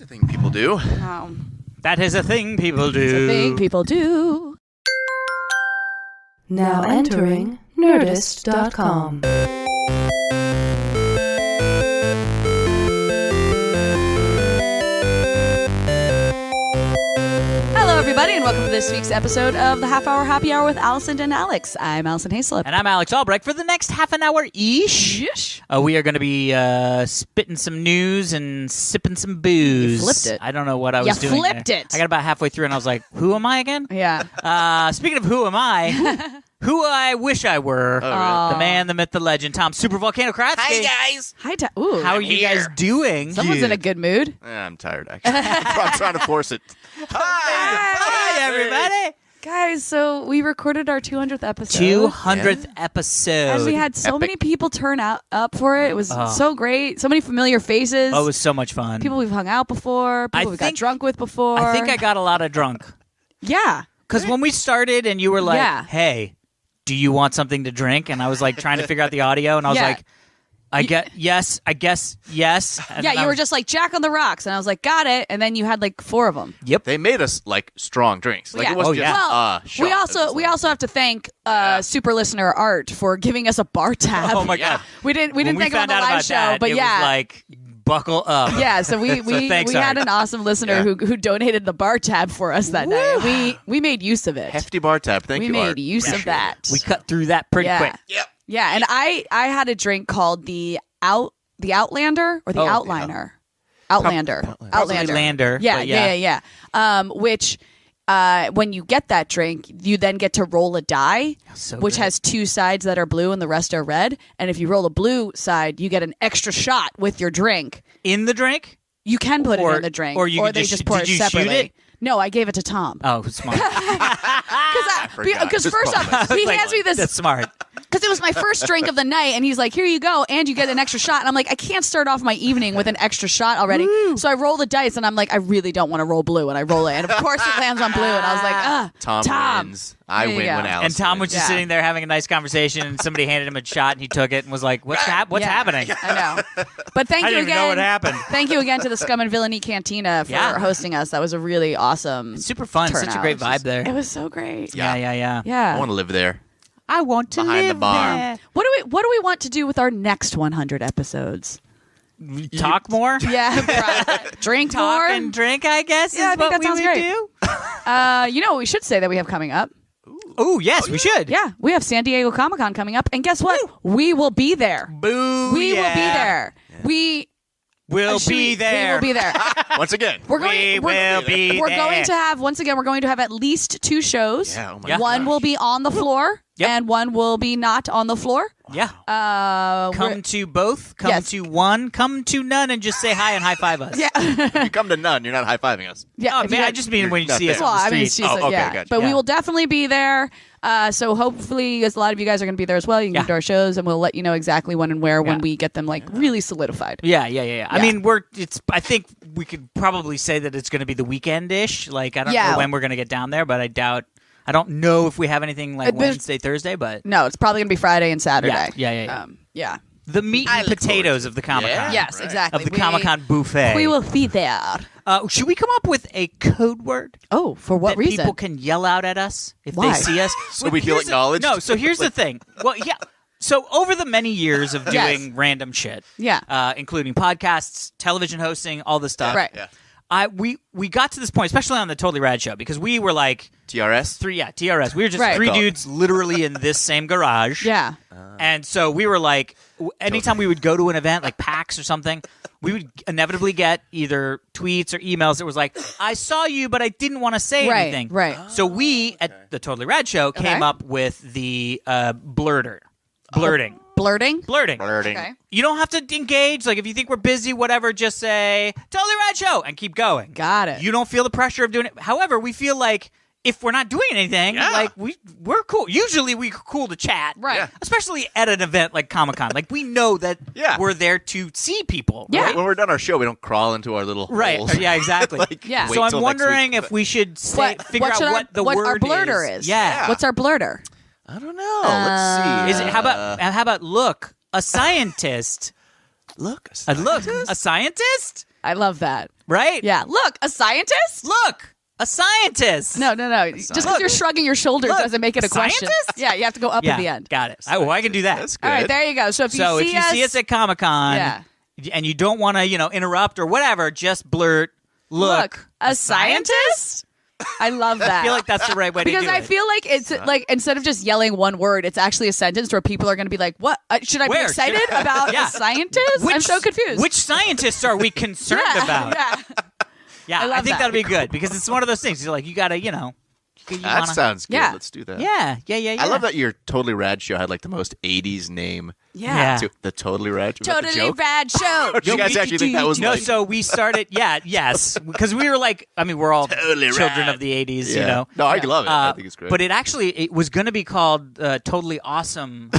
That's a thing people do. That is a thing people do. It's a thing people do. Now entering Nerdist.com. Hello, everybody, and welcome to this week's episode of the Half Hour Happy Hour with Alison and Alex. I'm Alison Haislip. And I'm Alex Albrecht. For the next half an hour-ish, we are going to be spitting some news and sipping some booze. You flipped it. I don't know what I was doing. You flipped there. it. I got about halfway through, and I was like, who am I again? Yeah. Speaking of who am I, who I wish I were, the man, the myth, the legend, Tom Super Volcano Kratzky. Hi, guys. Hi, Ooh. How are you guys doing? Someone's in a good mood. I'm tired, actually. I'm trying to force it. Hi, everybody. Guys, so we recorded our 200th episode. 200th episode. And we had so many people turn up for it. It was so great. So many familiar faces. Oh, it was so much fun. People we've hung out before. People we got drunk with before. I think I got a lot of drunk. Yeah. Because when we started and you were like, Yeah. hey, do you want something to drink? And I was like trying to figure out the audio, and I was like, I guess yes. And yeah, you were just like, Jack on the rocks. And I was like, got it. And then you had like 4 of them. Yep. They made us like strong drinks. Like Yeah. it wasn't just Well, shot. we also have to thank super listener Art for giving us a bar tab. Oh my God. We didn't When thank him on the live show, but it yeah. was like, buckle up. Yeah, so we thanks, had Art. an awesome listener who donated the bar tab for us that night. We made use of it. Hefty bar tab. Thank we you, made Art. use of that. We cut through that pretty quick. Yep. Yeah, and I had a drink called the Outlander or the Outliner. Outlander. Probably Lander. Yeah. Which when you get that drink, you then get to roll a die, which has 2 sides that are blue and the rest are red. And if you roll a blue side, you get an extra shot with your drink. In the drink? You can put it in the drink, or they just pour it separately. Shoot it? No, I gave it to Tom. Oh, smart. Because first off, he hands me this. That's smart. Because it was my first drink of the night, and he's like, here you go, and you get an extra shot. And I'm like, I can't start off my evening with an extra shot already. Woo. So I roll the dice, and I'm like, I really don't want to roll blue, and I roll it. And of course it lands on blue, and I was like, Tom wins. I win when Alice And Tom was wins. just sitting there having a nice conversation, and somebody handed him a shot, and he took it and was like, what's happening? I know. But thank I you didn't again. even know what happened. Thank you again to the Scum and Villainy Cantina for hosting us. That was a really awesome It's super fun. turnout. Such a great vibe there. It was so great. Yeah. Yeah. I want to live there. I want to Behind live the bar. there. What do we want to do with our next 100 episodes? Talk more? Yeah. Drink Talk more. and drink, I guess, Yeah, I is think what that sounds we would great. do. You know what we should say that we have coming up? Oh, yes, we should. Yeah, we have San Diego Comic-Con coming up. And guess what? We will be there. Boo, We will be there. We'll be there. We will be there. Once again. We're going to have at least 2 shows. Yeah, oh my One gosh. will be on the floor, and one will be not on the floor. Yeah. We're- Come to both. Come Yes. to one. Come to none, and just say hi and high five us. Yeah. You come to none. You're not high-fiving us. Yeah. Oh, if man, you I just mean when you You're see not us there. on Well, the I mean, street. she's okay, yeah. gotcha. But Yeah. we will definitely be there. So hopefully, as a lot of you guys are going to be there as well, you can come to our shows, and we'll let you know exactly when and where when we get them like really solidified. Yeah. I mean, I think we could probably say that it's going to be the weekend-ish. Like, I don't know when we're going to get down there, but I don't know if we have anything like Wednesday, Thursday, but No, it's probably going to be Friday and Saturday. Yeah. Yeah. The meat and potatoes of the Comic-Con. Yeah. Yes, Right. exactly. Of the Comic-Con buffet. We will be there. Should we come up with a code word? Oh, for what that reason? people can yell out at us if Why? they see us? So we feel here's acknowledged? No, so here's the thing. Well, yeah. So over the many years of doing Yes. random shit, Yeah. including podcasts, television hosting, all this stuff, Right. Yeah. we got to this point, especially on the Totally Rad show, because we were like TRS? TRS. We were just Right. 3 Cool. dudes literally in this same garage. Yeah. And so we were like, anytime we would go to an event like PAX or something, we would inevitably get either tweets or emails that was like, I saw you, but I didn't want to say Right, anything. right. So we, at the Totally Rad show, came up with the blurting. Blurting? Blurting. Okay. You don't have to engage. Like, if you think we're busy, whatever, just say, Totally Rad Show, and keep going. Got it. You don't feel the pressure of doing it. However, we feel like if we're not doing anything, like, we're cool. Usually, we're cool to chat. Right. Yeah. Especially at an event like Comic-Con. Like, we know that we're there to see people. Yeah. Right? When we're done our show, we don't crawl into our little holes. Yeah, exactly. Yeah. wait So I'm till next wondering week. if we should figure out what the what word our blurter is. Yeah. What's our blurter? I don't know. Let's see. Is it, how about look, a scientist? Look. A scientist? I love that. Right? Yeah. Look, a scientist? Look, a scientist. No. Just because you're shrugging your shoulders doesn't make it a question. Scientist? Yeah, you have to go up at the end. Got it. I can do that. That's good. All right, there you go. So if you see us at Comic-Con and you don't want to, interrupt or whatever, just blurt, look, a scientist? I love that. I feel like that's the right way to do it. Because I feel like it's like instead of just yelling one word, it's actually a sentence where people are going to be like, "What? Should I be excited about a scientist?" I'm so confused. Which scientists are we concerned about? Yeah, I think that'll be good because it's one of those things. You're like, you got to, That sounds good. Yeah. Let's do that. Yeah. I love that your Totally Rad show had like the most 80s name. Yeah. The Totally Rad show. Totally Rad show. Did you guys actually think that was so we started, yes, because we were like, we're all Totally children rad. of the 80s, No, I love it. I think it's great. But it was going to be called Totally Awesome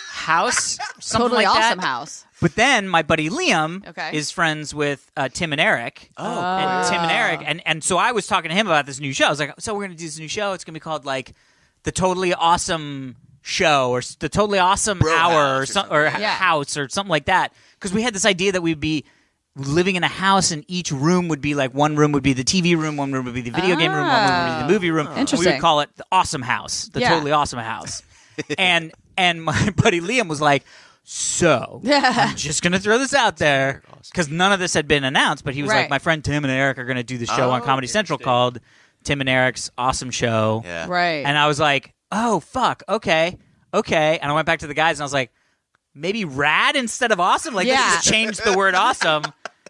House, something Totally like that. Awesome House. But then my buddy Liam is friends with Tim and Eric. And Tim and Eric. And so I was talking to him about this new show. I was like, so we're going to do this new show. It's going to be called like the Totally Awesome Show or the Totally Awesome Hour or House or something like that. Because we had this idea that we'd be living in a house and each room would be like one room would be the TV room, one room would be the video game room, one room would be the movie room. Interesting. We would call it the Awesome House, the Totally Awesome House. and my buddy Liam was like, so I'm just going to throw this out there because none of this had been announced, but he was like, my friend Tim and Eric are going to do the show on Comedy Central called Tim and Eric's Awesome Show. Yeah. Right. And I was like, oh, fuck, okay. And I went back to the guys and I was like, maybe rad instead of awesome? Like, let's just change the word awesome.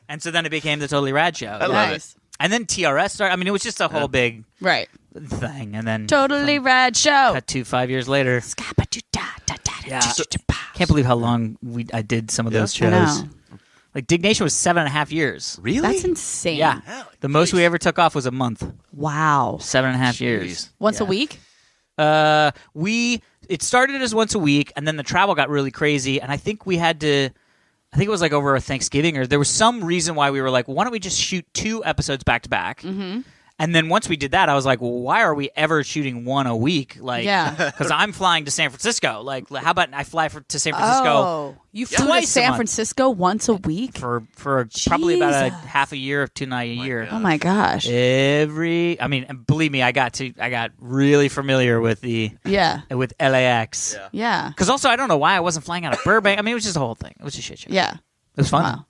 And so then it became the Totally Rad Show. I love it. And then TRS started. It was just a whole big thing. And then Totally Rad Show. Cut to 5 years later. Yeah. Can't believe how long I did some of those shows. I know. Like Dignation was 7.5 years. Really? That's insane. Yeah. The most we ever took off was a month. Wow. 7.5 years. Once a week? It started as once a week, and then the travel got really crazy, and I think it was like over a Thanksgiving, or there was some reason why we were like, well, why don't we just shoot 2 episodes back to back? Mm-hmm. And then once we did that, I was like, well, why are we ever shooting one a week? Like, because I'm flying to San Francisco. Like, how about I fly to San Francisco? Oh, you flew to San Francisco once a week for probably about a half a year to a year. Oh my gosh! Believe me, I got really familiar with with LAX. Yeah. Because also, I don't know why I wasn't flying out of Burbank. It was just a whole thing. It was a shit show. Yeah. It was fun. Wow.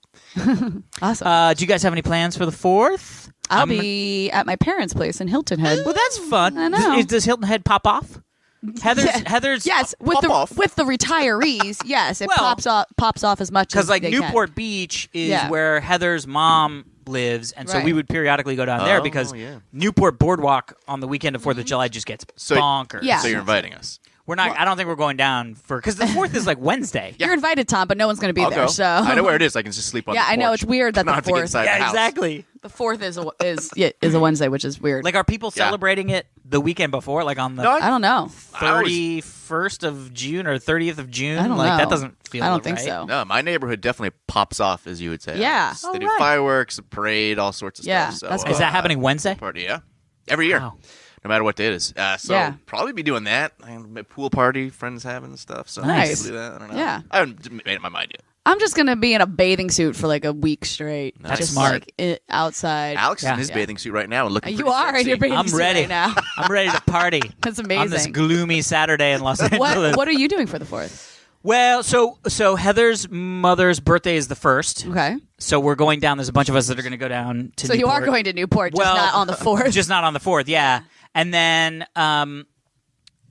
Awesome. Do you guys have any plans for the 4th? I'll be at my parents' place in Hilton Head. Well, that's fun. I know. Does Hilton Head pop off? Heather's yes, with the retirees, yes, it pops off as much as because like they Newport can. Beach is where Heather's mom lives, and so we would periodically go down there because Newport Boardwalk on the weekend of 4th of July just gets bonkers. Yeah. So you're inviting us. We're not. I don't think we're going down because the 4th is like Wednesday. You're invited, Tom, but no one's going to be I'll there. go. So I know where it is. I can just sleep on the porch. I know it's weird that the 4th. Yeah, exactly. The 4th is a Wednesday, which is weird. Like, are people celebrating it the weekend before, like on the I don't know 31st of June or 30th of June? I don't know. That doesn't feel. I don't think right. so. No, my neighborhood definitely pops off, as you would say. Yeah. They do fireworks, a parade, all sorts of stuff. So, that's is that happening Wednesday? Party, every year. Wow. No matter what day it is. Probably be doing that. A pool party, friends having and stuff. So nice. do that. I don't know. Yeah. I haven't made up my mind yet. I'm just going to be in a bathing suit for like a week straight. That's just smart. Like outside. Alex is in his bathing suit right now and looking You pretty are sexy. in your bathing I'm suit ready right now. I'm ready to party. That's amazing. On this gloomy Saturday in Los Angeles. What are you doing for the 4th? Well, so Heather's mother's birthday is the 1st. Okay. So we're going down. There's a bunch of us that are going to go down to So Newport. you are going to Newport, just not on the 4th. Just not on the 4th, yeah. And then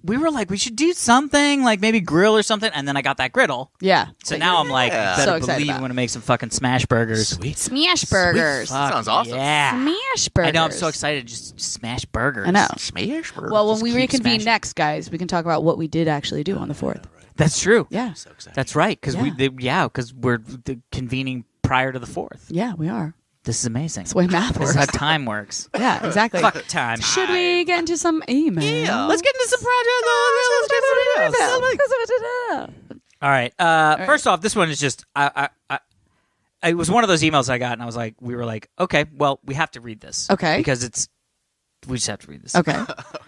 we were like, we should do something, like maybe grill or something. And then I got that griddle. Yeah. So now I'm like, better So excited believe about I'm going to make some fucking smash burgers. Sweet. Smash burgers. Fuck, Sounds awesome. Yeah. Smash burgers. I know, I'm so excited to just smash burgers. I know. Smash burgers. Well, when Just we keep reconvene smashing. next, guys, we can talk about what we did actually do on the 4th. That's true. Yeah. So excited. That's right, because Yeah. because we're convening prior to the 4th. Yeah, we are. This is amazing. That's the way math This works. is how time works. Yeah, exactly. Fuck time. Should we get into some emails? Yeah. Let's get into some projects. All right. First off, this one is just it was one of those emails I got, and we were like, okay, well, we have to read this. Okay. Because we just have to read this. Okay.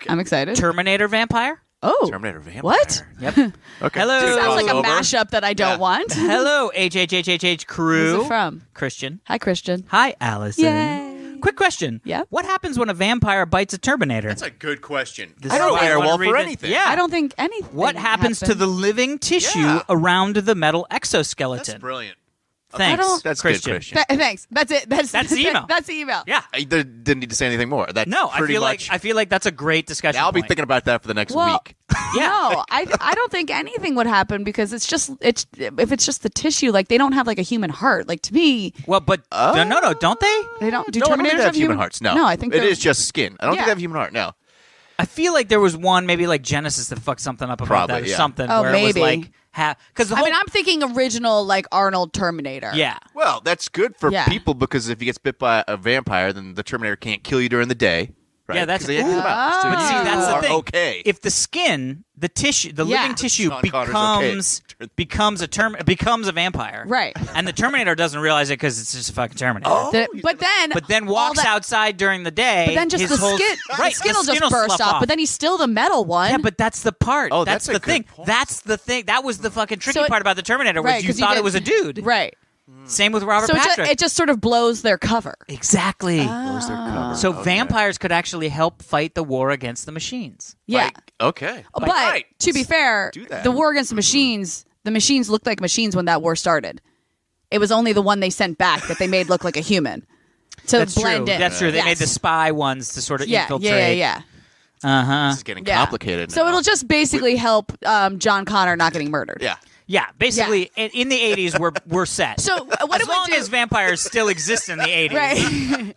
I'm excited. Terminator vampire? Oh. Terminator vampire. What? Yep. Okay. Hello. This sounds like a Crossover. mashup that I don't want. Hello, HHHHH crew. Who's it from? Christian. Hi, Christian. Hi, Allison. Yay. Quick question. Yeah? What happens when a vampire bites a Terminator? That's a good question. This I is don't why I wanna werewolf read or it. anything. Yeah. I don't think anything. What happens to the living tissue Yeah. around the metal That's exoskeleton? brilliant. Thanks. That's Christian. good, Christian. Thanks. That's it. That's the email. That's the email. Yeah. I didn't need to say anything more. That's No, I pretty feel much. like that's a great discussion. I'll be point. thinking about that for the next Well, week. Yeah. No, I don't think anything would happen because it's if it's just the tissue, like they don't have like a human heart. Like to me, Well, but no, don't they? they don't. Do No, I don't Terminators think they have human hearts. No, I think it they're- is just skin. I don't think Yeah. they have human heart. No, I feel like there was one, maybe like Genesis, that fucked something up about Probably, that or yeah. something. Oh, where it was maybe. like because the I whole mean, I'm thinking original like Arnold Terminator. yeah. well, that's good for Yeah. people because if he gets bit by a vampire, then the Terminator can't kill you during the day. Right? Yeah, that's- 'Cause they have them out. So But see, you that's the are thing. Okay. If the skin, the tissue, the Yeah. living tissue Sean Connery's becomes becomes a vampire, Right. And the Terminator doesn't realize it because it's just a fucking Terminator. Oh. But then But walks all that- outside during the day. But then just his the whole, skin, right? the skin will just will burst slough off. But then he's still the metal one. yeah, but that's the part. Oh, that's that's a the good thing. point. That's the thing. That was the fucking tricky So it- part about the Terminator was right, you 'cause thought did- it was a dude. right? Same with Robert So Patrick. it just sort of blows their cover. exactly. Where's their cover? So Okay. vampires could actually help fight the war against the machines. Yeah. Like, okay. But Right. to be fair, Do that. the war against the machines looked like machines when that war started. It was only the one they sent back that they made look like a human to That's blend true. in. That's true. They Yes. made the spy ones to sort of yeah, infiltrate. yeah. This is getting Yeah. complicated. So now. it'll just basically help John Connor not getting murdered. Yeah. Yeah, basically, in the 80s, we're set. So what as it would long do, as vampires still exist in the 80s, right?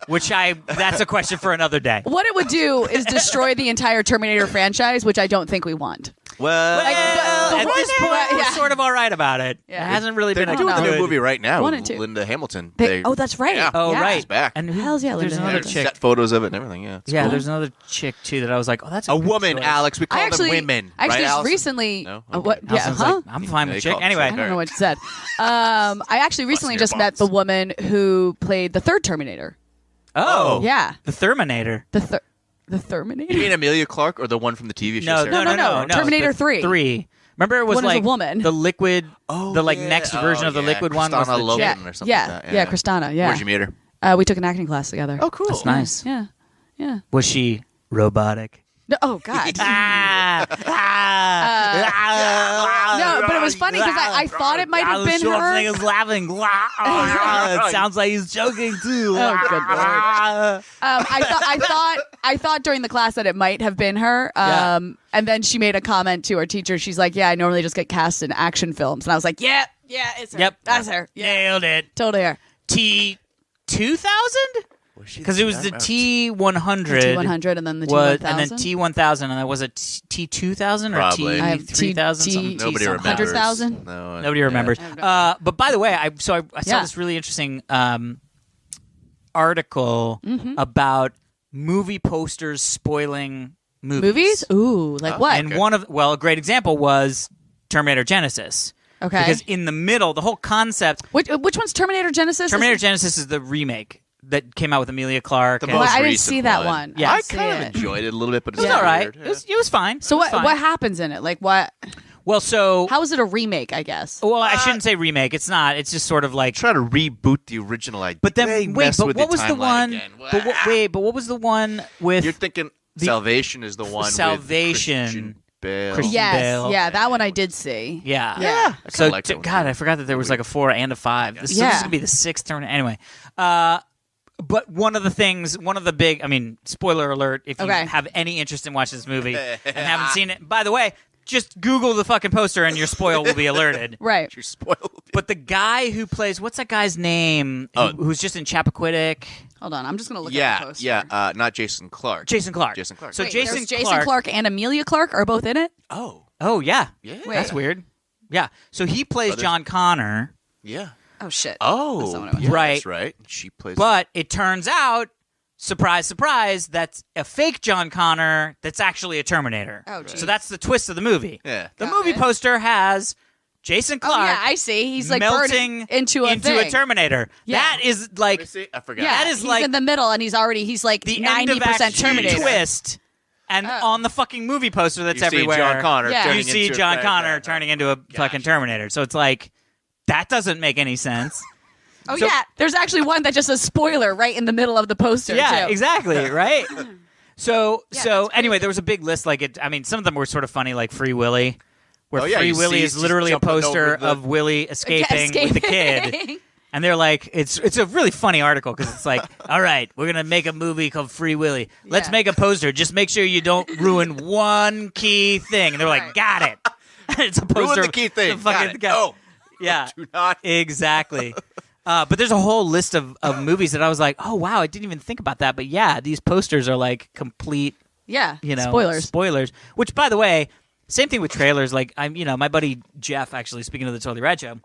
that's a question for another day. What it would do is destroy the entire Terminator franchise, which I don't think we want. Well, Like, the At one this thing- point, we're yeah. sort of all right about it. Yeah. It hasn't really they're been a doing the good new movie right now. One with and two. Linda Hamilton. Oh, that's right. Yeah. Oh, Yeah. right. She's back. And Hell's yeah, there's Linda another Hamilton. chick. Set photos of it and everything. Yeah. It's Yeah, cool. there's another chick too that I was like, oh, that's a good woman, choice. Alex. We call them women. Actually, right, just Allison? recently. No? What? Okay. Yeah, Allison's huh? like, I'm fine Yeah, with you chick. call it Anyway, chick. I don't know what you said. I actually recently your just met balls. the woman who played the third Terminator. oh, Yeah, the Terminator. the Terminator. You mean Amelia Clark or the one from the TV show? No, Sarah? no. Terminator the 3. 3. Remember, it was One is a like woman. the liquid, Oh, the like yeah. next version of the yeah. liquid one was Kristana the Logan chick. or something yeah, like that. yeah, Kristana. Yeah. Where'd you meet her? We took an acting class together. Oh, cool. That's nice. Yeah, yeah. Was she robotic? No, oh God. No, but it was funny 'cause I thought it might have been her. Schwarzenegger's laughing. It sounds like he's joking too. Oh, good Lord. I thought during the class that it might have been her. Yeah. And then she made a comment to her teacher. She's like, "Yeah, I normally just get cast in action films." And I was like, "Yeah, it's her. Yep, That's her. Yeah, Nailed it. totally her." T2000? Because it was the T100. T100 and then the was, T1000. and then T1000, and then was it T2000 or Probably. I have T3000? Nobody remembers. 100,000. No, Nobody remembers. But by the way, I saw Yeah. this really interesting article about movie posters spoiling movies. Ooh, like what? And a great example was Terminator Genesis. Okay. Because in the middle, the whole concept, Which one's Terminator Genesis? Terminator Genesis is the remake that came out with Amelia Clarke. The and- most I didn't recent see that one. Yeah. I I didn't see kind of it. enjoyed it a little bit, but it was it's all right. weird. It was fine. So It was fine. what happens in it? Like what? Well, so How is it a remake? I guess. well, I shouldn't say remake. It's not. It's just sort of like. Try to reboot the original idea. But then They wait. mess But with what was the timeline one? again. But what was the one with? You're thinking Salvation is the one. Salvation. With Christian Bale. Christian Yes, Bale. yeah, that one I did see. Yeah. Yeah. I So kinda liked that one, God, too. I forgot that there was like a 4 and a 5. So this Yeah. is gonna be the 6th turn. Anyway, but one of the big. I mean, spoiler alert! If you Okay. have any interest in watching this movie and haven't seen it, by the way, just Google the fucking poster and your spoil will be alerted. Right. You're spoiled. But the guy who plays what's that guy's name? Who's just in Chappaquiddick? Hold on, I'm just gonna look at the Yeah, poster. yeah. Not Jason Clarke. Jason Clarke. Jason Clarke. So Wait, Jason there's Jason Clarke and Amelia Clarke are both in it. Oh yeah. Yeah. That's weird. Yeah. So he plays Brothers. John Connor, Yeah. Oh shit. Oh, That's not what I meant. yeah, Right. That's right. She plays. but it turns out, surprise, surprise, that's a fake John Connor that's actually a Terminator. Oh, geez. So that's the twist of the movie. Yeah. The Got movie it. poster has Jason Oh Clarke yeah, I see. He's like melting burning into a thing. Terminator. Yeah. That is like I forgot. Yeah, that is he's like in the middle, and he's the end of 90% Act 2 Terminator. twist. And on the fucking movie poster that's you everywhere, see John Connor you see John Connor turning into a fucking Terminator. So it's like, that doesn't make any sense. Oh, so, yeah. There's actually one that just says spoiler right in the middle of the poster. Yeah, too. Exactly, right? So anyway, there was a big list. Like some of them were sort of funny, like Free Willy, where Free Willy is literally a poster of Willy escaping with the kid. And they're like, it's a really funny article because it's like, all right, we're going to make a movie called Free Willy. Let's make a poster. Just make sure you don't ruin one key thing. And they're like, got it. It's a poster. Ruin the key thing. Oh, yeah. Do not. Exactly. But there's a whole list of movies that I was like, oh, wow, I didn't even think about that. But yeah, these posters are like complete, spoilers. Which, by the way, same thing with trailers. Like, my buddy Jeff, actually, speaking of the Totally Rad Show,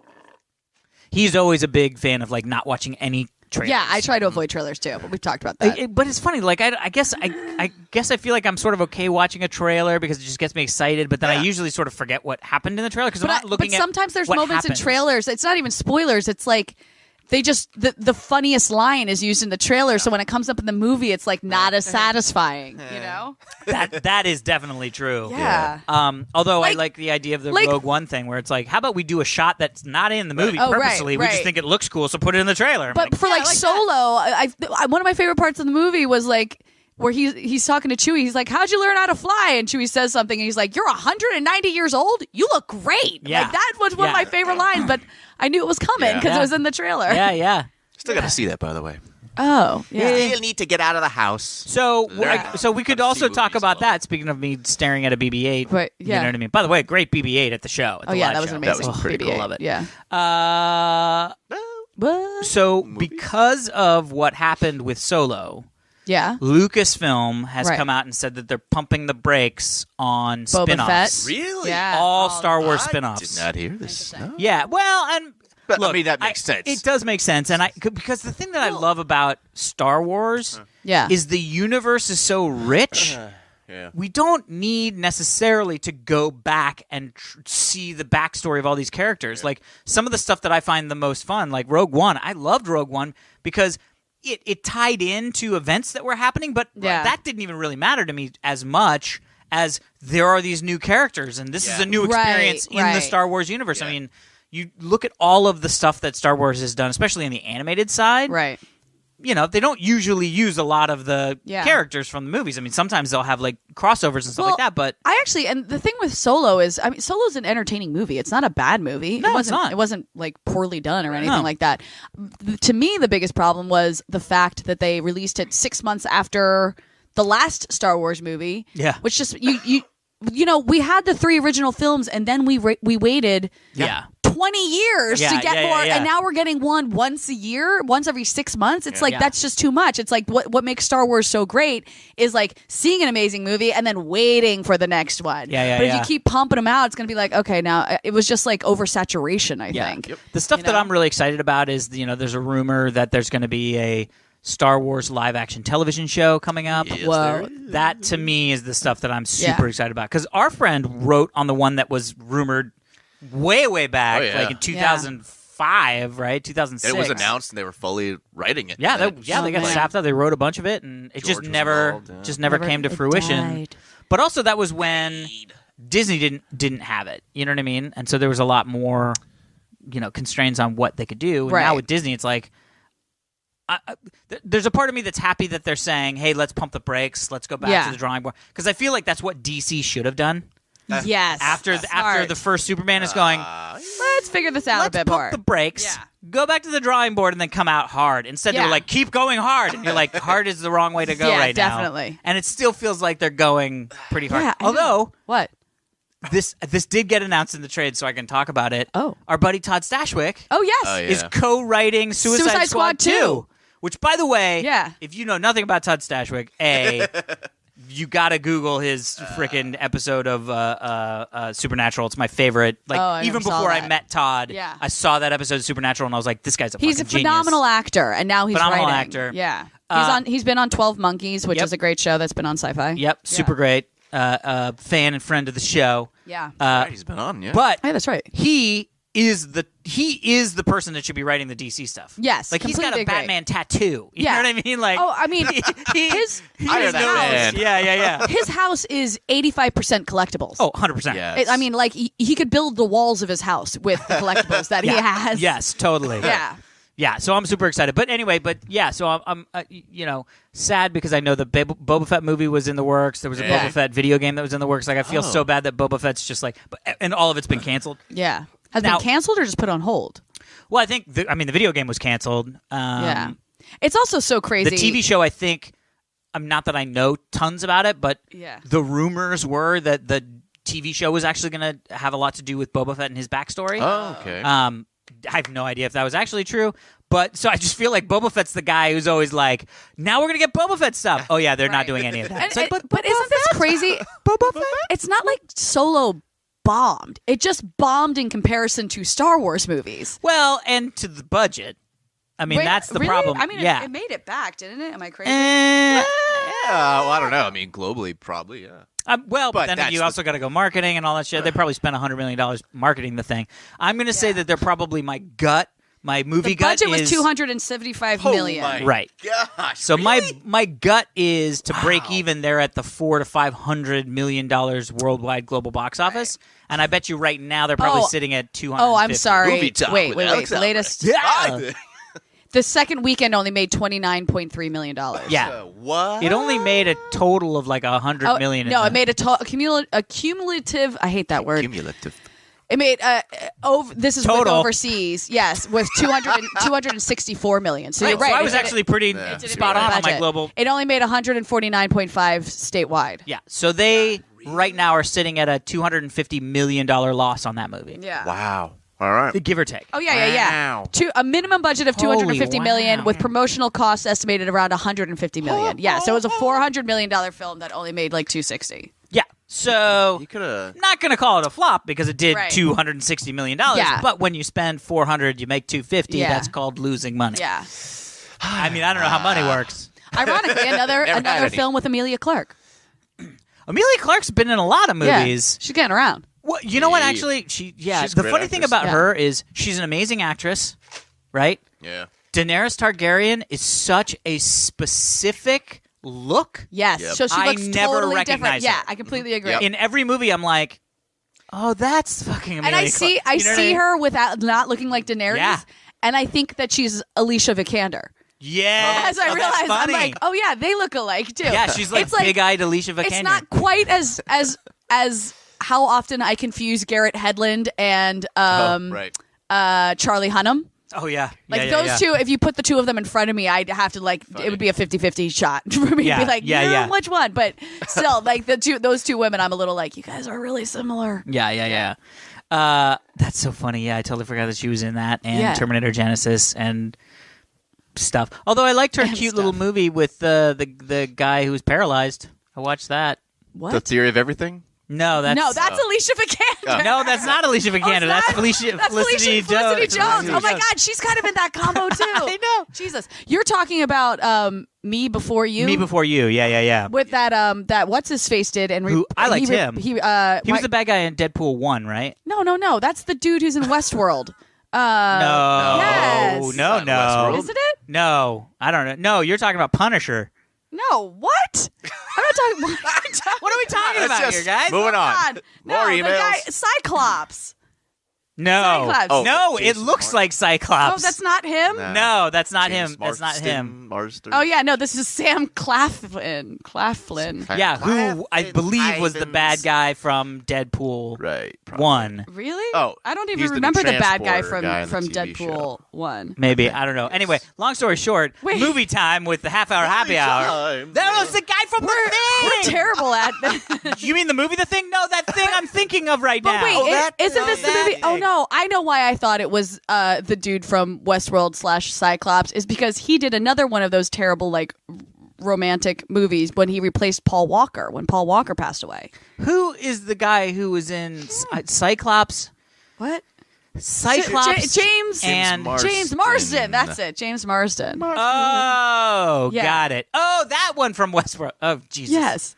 he's always a big fan of like not watching any trailers. Yeah, I try to avoid trailers too, but we've talked about that. But it's funny. Like I guess I feel like I'm sort of okay watching a trailer because it just gets me excited. But then I usually sort of forget what happened in the trailer because I'm not looking at. But sometimes there's what moments happens. in trailers. It's not even spoilers. It's like they just the funniest line is used in the trailer. So when it comes up in the movie, it's like not as satisfying. You know. That is definitely true. Yeah. Although I like the idea of the Rogue One thing where it's like, how about we do a shot that's not in the movie purposely? We just think it looks cool, so put it in the trailer. But for Solo, one of my favorite parts of the movie was like where he's talking to Chewie. He's like, how'd you learn how to fly? And Chewie says something, and he's like, you're 190 years old? You look great. Yeah. Like, that was one of my favorite lines, but I knew it was coming because it was in the trailer. Yeah. Still got to see that, by the way. Oh, yeah. You'll need to get out of the house. So we could also talk about that, speaking of me staring at a BB-8. But, You know what I mean? By the way, great BB-8 at the show. At the that live was show. amazing. That was pretty cool. Love it. Yeah. So because of what happened with Solo... Yeah. Lucasfilm has come out and said that they're pumping the brakes on Boba spin-offs. Fett? Really? Yeah. All Star Wars spin-offs. Did not hear this. No. Yeah. Well, and But look, I mean, that makes sense. It does make sense, and because the thing that I love about Star Wars is the universe is so rich. Yeah. We don't need necessarily to go back and see the backstory of all these characters. Like some of the stuff that I find the most fun, like Rogue One. I loved Rogue One because it tied into events that were happening, but that didn't even really matter to me as much as there are these new characters, and this is a new experience in the Star Wars universe. I mean, you look at all of the stuff that Star Wars has done, especially on the animated side. Right. They don't usually use a lot of the characters from the movies. I mean, sometimes they'll have like crossovers and stuff like that, but and the thing with Solo is, I mean, Solo's an entertaining movie. It's not a bad movie. No, it's not. It wasn't like poorly done or anything No. like that. To me, the biggest problem was the fact that they released it 6 months after the last Star Wars movie. Yeah. Which just we had the 3 original films, and then we waited 20 years to get more, and now we're getting one once a year, once every 6 months. It's like that's just too much. It's like what makes Star Wars so great is like seeing an amazing movie and then waiting for the next one. But if you keep pumping them out, it's going to be like, okay, now it was just like oversaturation, I think. Yep. The stuff that I'm really excited about is, there's a rumor that there's going to be a Star Wars live-action television show coming up. Yes, Whoa. That, to me, is the stuff that I'm super excited about. Because our friend wrote on the one that was rumored way back, like in 2005, right? 2006. And it was announced, and they were fully writing it. Yeah, they got staffed up. They wrote a bunch of it, and it George just never came to fruition. Died. But also, that was when Disney didn't have it. You know what I mean? And so there was a lot more, constraints on what they could do. And now with Disney, it's like, there's a part of me that's happy that they're saying, hey, let's pump the brakes. Let's go back to the drawing board. Because I feel like that's what DC should have done. Yes. After the first Superman is going, let's figure this out a bit pump more. the brakes, go back to the drawing board, and then come out hard. Instead, they're like, keep going hard. And you're like, hard is the wrong way to go right now. Definitely. And it still feels like they're going pretty hard. Yeah, Although, what? This did get announced in the trade, so I can talk about it. Oh. Our buddy Todd Stashwick Yes. is co-writing Suicide Squad 2. Which, by the way, if you know nothing about Todd Stashwick, you gotta Google his freaking episode of Supernatural. It's my favorite. Even before I met Todd, I saw that episode of Supernatural, and I was like, "This guy's a He's a phenomenal actor, and now he's phenomenal writing. actor. Yeah, he's been on 12 Monkeys, which is a great show that's been on Sci-Fi. Yep, super great. Fan and friend of the show. Yeah, he's been on. Yeah, But that's right. He is the person that should be writing the DC stuff. Yes, like he's got a agree. Batman tattoo. You know what I mean? Like, I mean, his house. Yeah. His house is 85% collectibles. Oh, 100%. Yes. I mean, like he could build the walls of his house with the collectibles that he has. Yes, totally. Yeah, so I'm super excited. But anyway, so I'm sad because I know the Boba Fett movie was in the works. There was a Boba Fett video game that was in the works. Like, I feel so bad that Boba Fett's just like, and all of it's been canceled. Yeah. Has it been canceled or just put on hold? Well, I think, the video game was canceled. It's also so crazy. The TV show, I think, not that I know tons about it, but the rumors were that the TV show was actually going to have a lot to do with Boba Fett and his backstory. Oh, okay. I have no idea if that was actually true, but so I just feel like Boba Fett's the guy who's always like, now we're going to get Boba Fett stuff. Oh, yeah, they're not doing any of that. But isn't this crazy? Boba Fett? It's not like Solo bombed. It just bombed in comparison to Star Wars movies. Well, and to the budget. I mean, that's the problem. I mean, it made it back, didn't it? Am I crazy? Well, I don't know. I mean, globally, probably, yeah. But then you also got to go marketing and all that shit. They probably spent $100 million marketing the thing. I'm going to say that they're probably my movie gut the budget was $275 million. Oh my right. gosh. So really? my gut is to break even. They're at the $400 to $500 million worldwide global box office, and I bet you right now they're probably sitting at 200. Oh, I'm sorry. Movie time wait. with Alex The latest. Yeah. The second weekend only made $29.3 million. Yeah. What? It only made a total of like $100 million. No, it made a cumulative. I hate that word. Cumulative. It made this is total. with overseas. Yes, with 264 million. So you're right. So I was actually pretty spot on my global. It only made 149.5 statewide. Yeah. So they right now are sitting at a $250 million loss on that movie. Yeah. Wow. All right. Give or take. Oh, yeah. Wow. A minimum budget of $250 million with wow. promotional costs estimated around $150 million. Yeah, so it was a $400 million film that only made like $260. Yeah. So You could have. not going to call it a flop because it did Right. $260 million. Yeah. But when you spend $400, you make $250. Yeah. That's called losing money. Yeah. I mean, I don't know how money works. Ironically, another film with Emilia Clarke. Amelia Clark's been in a lot of movies. Yeah, she's getting around. Well, you know what? Actually, She's the a funny great thing actress. about her is she's an amazing actress, right? Yeah. Daenerys Targaryen is such a specific look. Yes, Yep. so she I looks never totally different. recognize Yeah, her. I completely agree. Yep. In every movie, I'm like, oh, that's fucking Amelia And I see Clarke. You know what I mean? her without not looking like Daenerys, Yeah. and I think that she's Alicia Vikander. Yeah. As I that's realize, I'm funny. like, oh yeah, they look alike too. Yeah, she's like It's like big-eyed Alicia Vikander. It's not quite as how often I confuse Garrett Hedlund and Right. Charlie Hunnam. Oh, yeah. Like yeah, those yeah. two, if you put the two of them in front of me, I'd have to it would be a 50-50 shot for me Yeah, to be like, yeah. which one? But still, like those two women, I'm a little like, you guys are really similar. Yeah. That's so funny. Yeah, I totally forgot that she was in that and Yeah. Terminator Genesis and stuff. Although I liked her And cute stuff. little movie with the guy who was paralyzed. I watched that. What? The Theory of Everything? No, that's Alicia Vikander. no, that's not Alicia Vikander. Oh, That's it's not? Felicity That's Felicity Jones. Oh my God, she's kind of in that combo too. I know. Jesus, you're talking about Me Before You. Me Before You. Yeah. With that what's his face did and Who- I liked him. He He was the bad guy in Deadpool 1, right? No. That's the dude who's in Westworld. No. Yes. No. Westworld. Isn't it? No. I don't know. No, you're talking about Punisher. No. What? I'm not talking. What are we talking Let's about just here, guys? Moving on. God. More No, the emails. guy Cyclops. No. Cyclops. Oh, No, it Jason looks Martin. like Cyclops. Oh, that's not him. No, that's not James him. That's not him. Marsden. Oh yeah, no, this is Sam Claflin. Yeah, who I believe was the bad guy from Deadpool Right. probably. 1. Really? Oh, I don't even he's the remember the bad guy transporter from guy in the from TV Deadpool show. 1. Maybe. I don't know. Anyway, long story short, Wait. movie time with the half-hour happy hour. time. That was the guy from We're The Thing! terrible at that. You mean the movie The Thing? No, that thing I'm thinking of right But now. wait, isn't this the that movie? Oh thing. no, I know why I thought it was the dude from Westworld / Cyclops is because he did another one of those terrible like romantic movies when he replaced Paul Walker when Paul Walker passed away. Who is the guy who was in Cyclops? What? Cyclops James and Marsden. James Marsden. That's it. James Marsden. Oh, Yeah. got it. Oh, that one from Westworld. Oh, Jesus. Yes.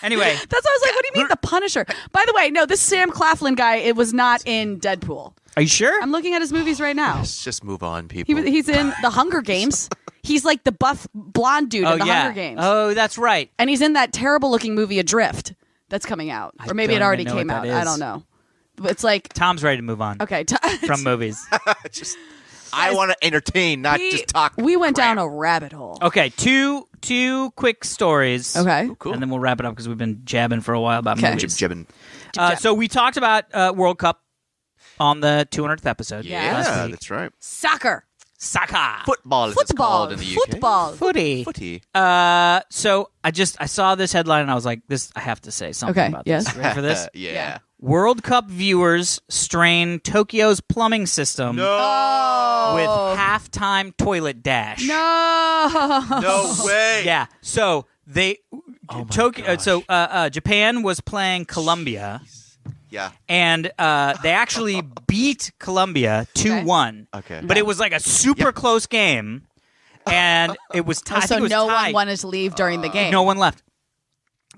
Anyway. That's why I was like, what do you mean the Punisher? By the way, no, this Sam Claflin guy, it was not in Deadpool. Are you sure? I'm looking at his movies right now. Let's just move on, people. He's in The Hunger Games. He's like the buff blonde dude in The Hunger Games. Oh, that's right. And he's in that terrible-looking movie Adrift that's coming out. Or maybe it already came out. I don't know. It's like... Tom's ready to move on. Okay. From movies. I want to entertain, not just talk. We went down a rabbit hole. Okay, two quick stories. Okay. Ooh, cool. And then we'll wrap it up because we've been jabbing for a while about movies. Jibbing. So we talked about World Cup on the 200th episode. Yeah, that's right. Soccer. Football is it's called in the UK. Footy. So I saw this headline and I was like, I have to say something about this. Ready for this? Yeah. World Cup viewers strain Tokyo's plumbing system with halftime toilet dash. No way. Yeah. So Japan was playing Colombia. Yeah. And they actually beat Colombia 2-1. Okay. But it was like a super close game. And it was tied. So no one wanted to leave during the game. No one left.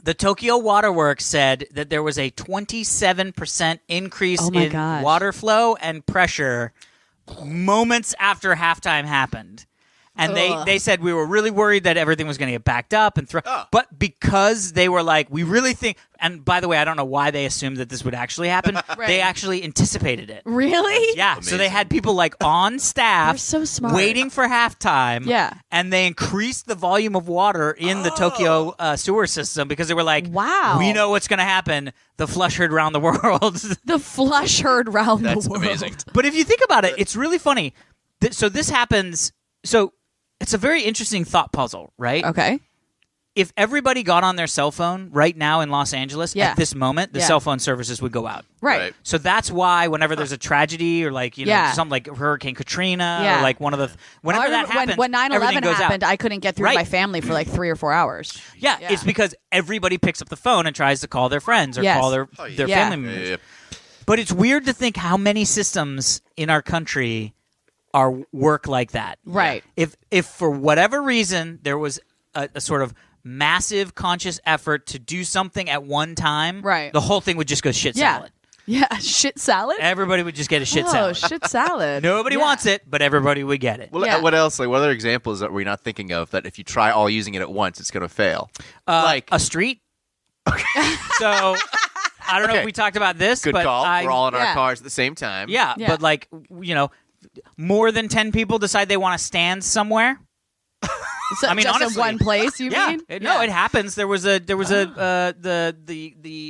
The Tokyo Waterworks said that there was a 27% increase in water flow and pressure moments after halftime happened. And they said we were really worried that everything was going to get backed up and but because they were like, we really think, and by the way, I don't know why they assumed that this would actually happen. They actually anticipated it. Really? Yeah. Amazing. So they had people like on staff They're so smart. waiting for halftime. Yeah. And they increased the volume of water in the Tokyo sewer system because they were like, wow, we know what's going to happen. The flush heard round the world. The flush heard round That's the world. amazing. But if you think about it, it's really funny. So this happens. So it's a very interesting thought puzzle, right? Okay. If everybody got on their cell phone right now in Los Angeles at this moment, the cell phone services would go out. Right. So that's why whenever there's a tragedy or like, something like Hurricane Katrina or like one of the whenever that happens, when 9/11 happened, out. I couldn't get through to my family for like 3 or 4 hours. Yeah, it's because everybody picks up the phone and tries to call their friends or call their family members. Yeah. But it's weird to think how many systems in our country work like that. Right. If for whatever reason there was a sort of massive conscious effort to do something at one time, right, the whole thing would just go shit salad. Yeah, shit salad? Everybody would just get a shit salad. Oh, shit salad. Nobody wants it, but everybody would get it. Well, what else? Like, what other examples that we're not thinking of that if you try all using it at once, it's going to fail? Like a street. So I don't know if we talked about this. Good but call. We're all in our cars at the same time. Yeah, but like, more than 10 people decide they want to stand somewhere. So I mean, just honestly, in one place, you mean? No, it happens. There was the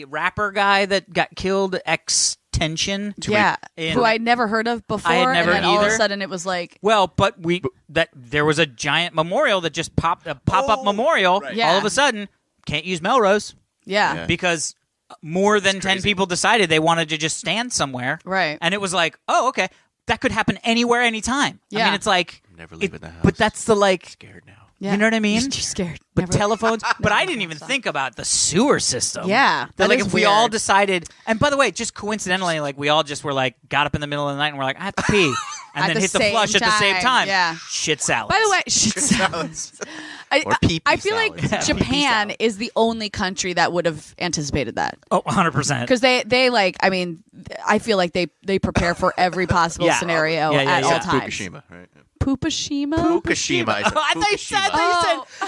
rapper guy that got killed, Extension. Who I'd never heard of before. I had never and then either. All of a sudden, it was like, well, but there was a giant memorial that just popped a pop-up memorial. Right. All of a sudden, can't use Melrose. Yeah. Because more than 10 people decided they wanted to just stand somewhere. Right. And it was like, oh, okay, that could happen anywhere, anytime. Yeah. I mean, it's like never leave the house. But that's the like scared now. Yeah. You know what I mean? You're scared. But telephones. But I didn't even think about the sewer system. Yeah, that like is if weird. we all decided. And by the way, just coincidentally, like we all just were like got up in the middle of the night and we're like, I have to pee, and then hit the flush at the same time. Yeah. Shit salad. By the way, shit salads. I feel like Japan is the only country that would have anticipated that. Oh, 100%. Because they like, I mean, I feel like they prepare for every possible scenario at all times. Fukushima, right? Fukushima? Fukushima. I thought you said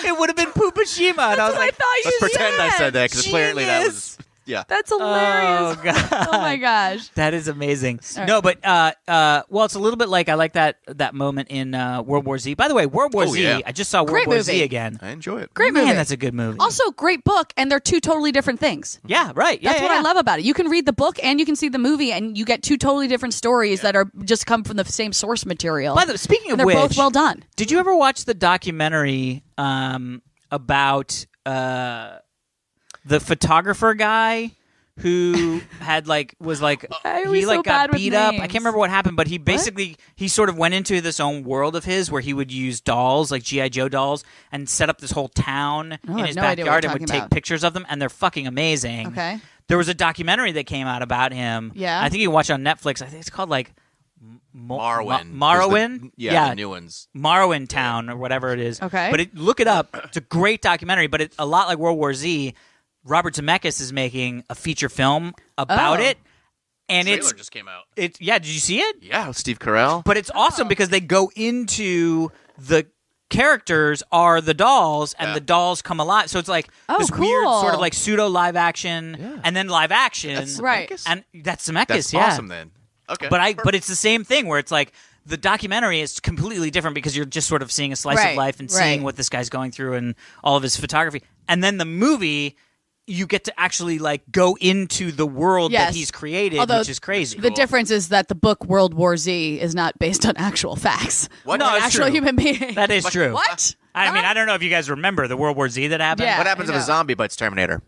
it would have been Fukushima. And I was like, let's pretend I said that because apparently that was. Yeah. That's hilarious. Oh, God. Oh, my gosh. That is amazing. Right. No, but, well, it's a little bit like, I like that moment in World War Z. By the way, World War Z, I just saw World War Z again. I enjoy it. Great movie. Man, that's a good movie. Also, great book, and they're two totally different things. Yeah, right. Yeah, that's what I love about it. You can read the book and you can see the movie, and you get two totally different stories that are just come from the same source material. By the way, speaking of they're which, both well done. Did you ever watch the documentary about the photographer guy who had was got beat up? I can't remember what happened, but he basically he sort of went into this own world of his where he would use dolls like G.I. Joe dolls and set up this whole town in his backyard and would take pictures of them, and they're fucking amazing. Okay. There was a documentary that came out about him. Yeah. I think you can watch it on Netflix. I think it's called Marwin. Marwin? The new ones. Marwin Town or whatever it is. Okay. But look it up. It's a great documentary, but it's a lot like World War Z. Robert Zemeckis is making a feature film about it. And trailer just came out. Did you see it? Yeah, with Steve Carell. But it's awesome because they go into the characters are the dolls, and the dolls come alive. So it's like this weird sort of like pseudo live action, and then live action. That's right? And that's Zemeckis. That's yeah, awesome then. Okay, but it's the same thing where it's like the documentary is completely different because you're just sort of seeing a slice of life and seeing what this guy's going through and all of his photography, and then the movie. You get to actually like go into the world that he's created, which is crazy. The difference is that the book World War Z is not based on actual facts. What? No, actual human being. That is true. What? I mean, I don't know if you guys remember the World War Z that happened. Yeah. What happens if a zombie bites Terminator?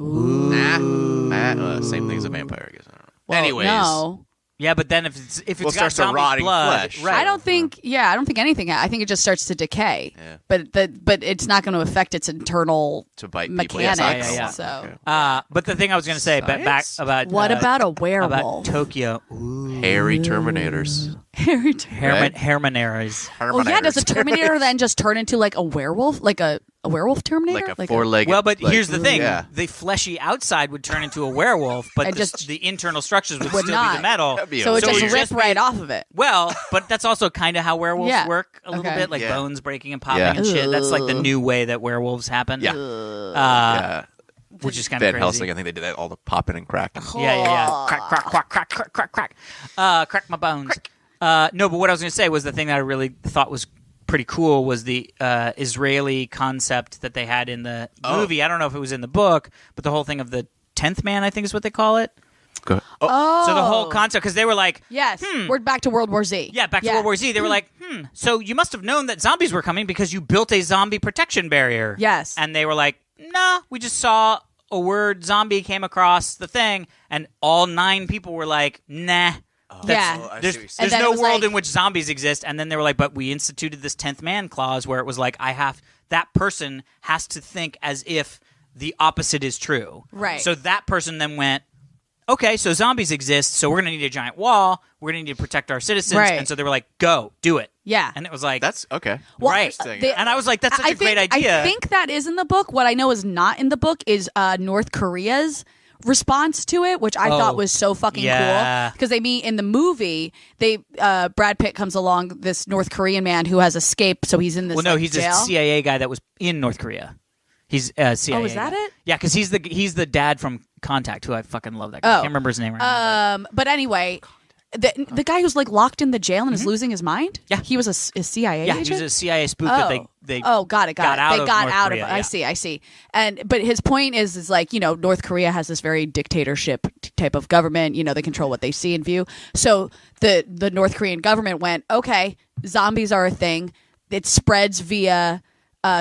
Ooh. Same thing as a vampire, I guess. I don't know. Well, Anyways. No. Yeah, but then if it's got starts to zombie rotting blood, flesh. right? I don't think anything. I think it just starts to decay. Yeah. But it's not going to affect its internal To bite people. mechanics. Yeah. So. Okay. But the thing I was going to say back about What about a about werewolf? Tokyo? Hairy Terminators. Hermaneras. Oh yeah, does a Terminator then just turn into like a werewolf, like a werewolf Terminator, Like a four-legged. Well, but like, here's the thing: Yeah. the fleshy outside would turn into a werewolf, but And just the internal structures would would still not. be the metal. That'd be So it So just you're rip right off of it. Well, but that's also kind of how werewolves Yeah. work a little Okay. bit, like Yeah. bones breaking and popping Yeah. and shit. That's like the new way that werewolves happen. Yeah. Uh, which is kind of Van crazy. Helsing, I think they did that all the popping and cracking. Yeah. Crack, crack, crack, crack, crack, crack, crack. Crack my bones. No, but what I was going to say was the thing that I really thought was pretty cool was the Israeli concept that they had in the movie. I don't know if it was in the book, but the whole thing of the 10th man, I think is what they call it. Go ahead. Oh, So the whole concept, because they were like, yes, we're back to World War Z. yeah, back to World War Z. They were like, so you must have known that zombies were coming because you built a zombie protection barrier. Yes. And they were like, nah, we just saw a word zombie came across the thing, and all 9 people were like, nah. Yeah. There's And then no it was world like- in which zombies exist. And then they were like, but we instituted this 10th man clause where it was like, that person has to think as if the opposite is true. Right. So that person then went, okay, so zombies exist, so we're going to need a giant wall. We're going to need to protect our citizens. Right. And so they were like, go, do it. Yeah. And it was like, That's okay. Well, right. they- And I was like, that's such a great idea. I think that is in the book. What I know is not in the book is North Korea's response to it, which I thought was so fucking cool. Because they meet in the movie, Brad Pitt comes along, this North Korean man who has escaped, so he's in this Well, no, he's jail. a CIA guy that was in North Korea. He's a CIA. Oh, is that guy. it? Yeah, because he's the dad from Contact, who I fucking love. That guy. I can't remember his name right now. But anyway, the guy who's like locked in the jail and is losing his mind. Yeah. He was a CIA Yeah, agent. he was a CIA spook that they got it. got out they of got North out Korea, of it. yeah. I see. But his point is like, North Korea has this very dictatorship type of government. They control what they see and view. So the North Korean government went, okay, zombies are a thing. It spreads via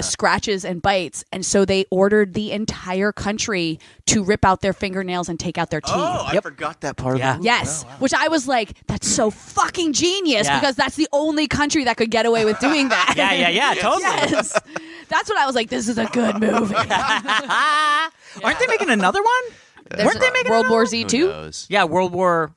scratches and bites, and so they ordered the entire country to rip out their fingernails and take out their teeth. Oh, I forgot that part Yeah. of the movie. Yes, which I was like, that's so fucking genius Yeah. because that's the only country that could get away with doing that. Yeah, totally. Yes. That's what I was like, this is a good movie. Aren't they making another one? Weren't they making World War Who Z 2? knows? Yeah, World War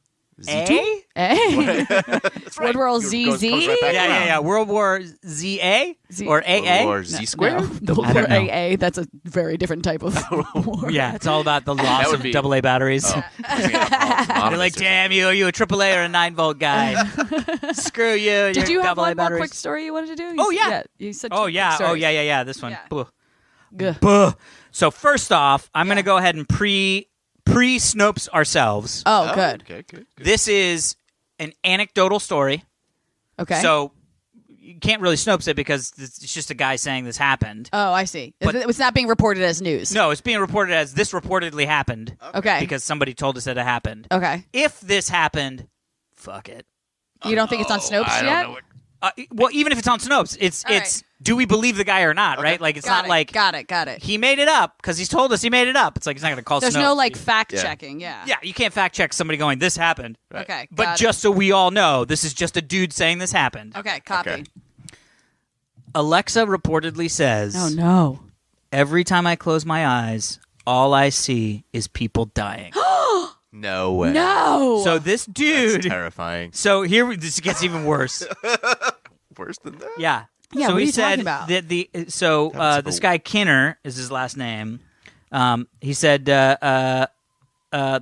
A? Eh? That's right. World War Comes ZZ? right back around. Yeah. World War ZA Z- or AA? Or Z squared? No, World I War don't know. AA, that's a very different type of war. Yeah, it's all about the loss would of be- AA batteries. Oh, They're like, damn you, are you a AAA or a 9-volt guy? Screw you. Did you have AA one more batteries. quick story you wanted to do? You Oh, said- yeah. You said Oh two yeah, quick stories. yeah. This one. Yeah. Buh. Good. Buh. So first off, I'm going to go ahead and pre Snopes ourselves. Oh, good. Okay. This is an anecdotal story. Okay. So you can't really Snopes it because it's just a guy saying this happened. Oh, I see. But- It's not being reported as news. No, it's being reported as this reportedly happened Okay. because somebody told us that it happened. Okay. If this happened, fuck it. You don't think it's on Snopes I don't yet? know what- Well, even if it's on Snopes, it's All right. do we believe the guy or not, right? Like it's not like Got it. he made it up because he's told us he made it up. It's like he's not going to call There's Snopes. no like fact Yeah. checking. Yeah. Yeah, you can't fact check somebody going, this happened. Okay. But got just so we all know, this is just a dude saying this happened. it. Okay. Copy. Okay. Alexa reportedly says, Oh no. every time I close my eyes, all I see is people dying. No way. No. So this That's dude. terrifying. So this gets even worse. Worse than that? Yeah. Yeah, So what are he you said talking about? that this guy Kinner is his last name. He said, the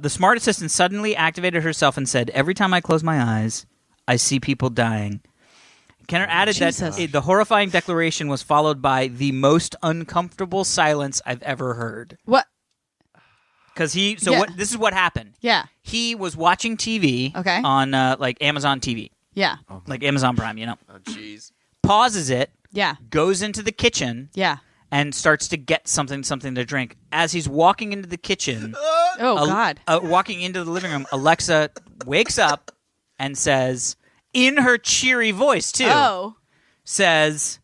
smart assistant suddenly activated herself and said, every time I close my eyes, I see people dying. Kenner added that the horrifying declaration was followed by the most uncomfortable silence I've ever heard. What? Because this is what happened. Yeah. He was watching TV on like Amazon TV. Yeah. Like Amazon Prime, you know. Oh, jeez. Pauses it. Yeah. Goes into the kitchen. Yeah. And starts to get something to drink. As he's walking into the kitchen, God! Walking into the living room, Alexa wakes up and says, in her cheery voice too, says,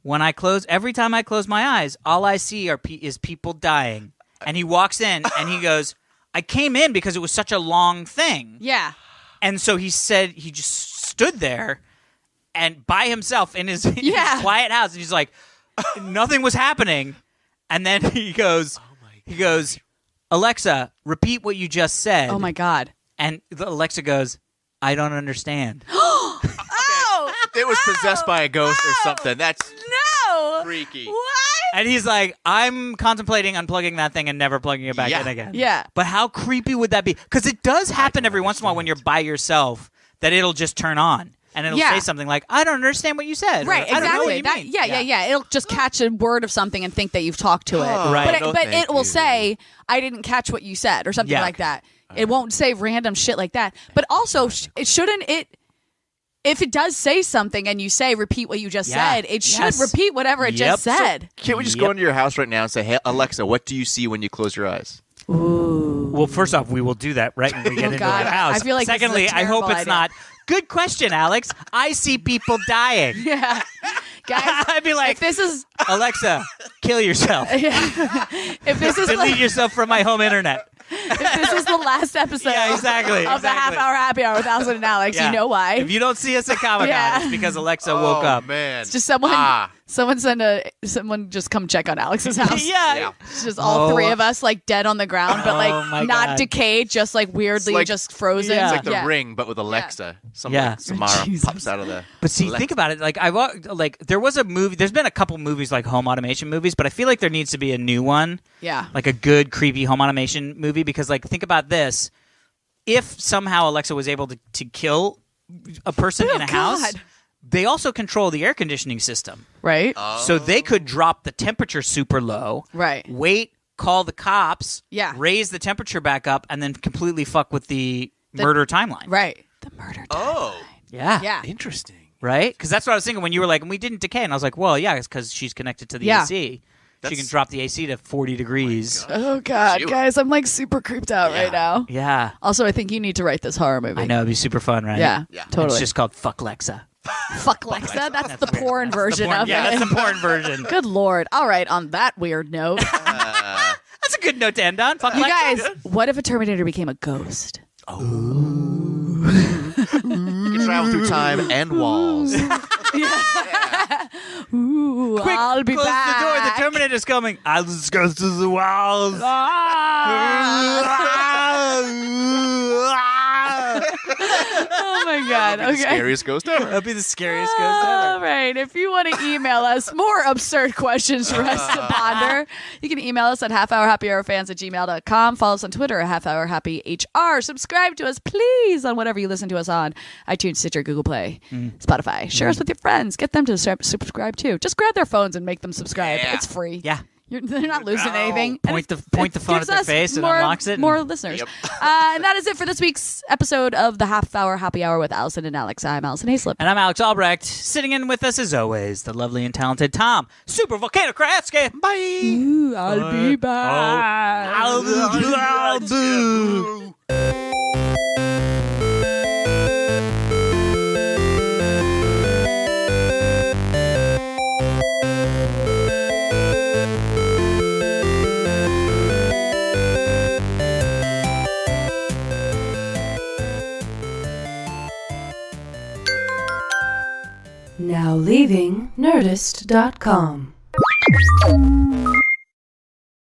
every time I close my eyes, all I see is people dying. And he walks in and he goes, I came in because it was such a long thing. Yeah. And so he said he just stood there and by himself in his quiet house, and he's like. Nothing was happening, and then he goes, Alexa, repeat what you just said. Oh my God! And Alexa goes, I don't understand. It was possessed by a ghost or something. That's freaky. What? And he's like, I'm contemplating unplugging that thing and never plugging it back in again. Yeah. But how creepy would that be? Because it does happen every once in a while when you're by yourself that it'll just turn on. And it'll say something like, I don't understand what you said. Right, exactly. I don't know what you mean. Yeah. It'll just catch a word of something and think that you've talked to it. Right. But it will say, I didn't catch what you said or something like that. It won't say random shit like that. But also, if it does say something and you say, repeat what you just said, it should repeat whatever it just said. So, can't we just go into your house right now and say, hey, Alexa, what do you see when you close your eyes? Ooh. Well, first off, we will do that right when we get into the house. I feel like secondly, I hope it's not. Good question, Alex. I see people dying. Yeah. Guys, I'd be like, if this is Alexa, kill yourself. If this is delete yourself from my home internet. If this is the last episode of the Half Hour Happy Hour with Alison and Alex, you know why. If you don't see us at Comic-Con, it's because Alexa woke up. Man. It's just someone just come check on Alex's house. Yeah. It's just all three of us like dead on the ground, but like not decayed, just like weirdly just frozen. It's like the Ring, but with Alexa. Samara pops out of the. But see, think about it. Like there was a movie. There's been a couple movies like home automation movies, but I feel like there needs to be a new one. Yeah. Like a good creepy home automation movie, because like think about this: if somehow Alexa was able to kill a person in a house. They also control the air conditioning system. Right. So they could drop the temperature super low. Right. Wait, call the cops. Yeah. Raise the temperature back up, and then completely fuck with the murder timeline. Right. The murder timeline. Oh. Yeah. Yeah. Interesting. Right? Because that's what I was thinking when you were like, and we didn't decay. And I was like, well, yeah, it's because she's connected to the AC. She can drop the AC to 40 degrees. Oh, God. Guys, I'm like super creeped out right now. Yeah. Also, I think you need to write this horror movie. I know. It'd be super fun, right? Yeah. Totally. It's just called Fuck Lexa. Fuck Lexa? That's the porn version of it. Yeah, that's the porn version. Good Lord. All right, on that weird note. That's a good note to end on. Fuck you Lexa. guys, what if a Terminator became a ghost? Oh. You can travel through time and walls. Ooh, Quick, I'll be close back. the door. The Terminator's coming. I'll just go through the walls. Oh my God. Okay. The scariest ghost ever. That'll be the scariest ghost ever. All right. If you want to email us more absurd questions for us to ponder, you can email us at halfhourhappyhourfans@gmail.com. Follow us on Twitter at halfhourhappyhr. Subscribe to us, please, on whatever you listen to us on: iTunes, Stitcher, Google Play, Spotify. Share us with your friends. Get them to subscribe too. Just grab their phones and make them subscribe. Yeah. It's free. Yeah. They're not losing anything. Point the phone at their face and unlocks it. More listeners. Yep. And that is it for this week's episode of the Half Hour Happy Hour with Alison and Alex. I'm Alison Haislip. And I'm Alex Albrecht. Sitting in with us as always, the lovely and talented Tom Super Volcano Kratsky. Bye. Ooh, I'll be back. I'll do. Now leaving Nerdist.com.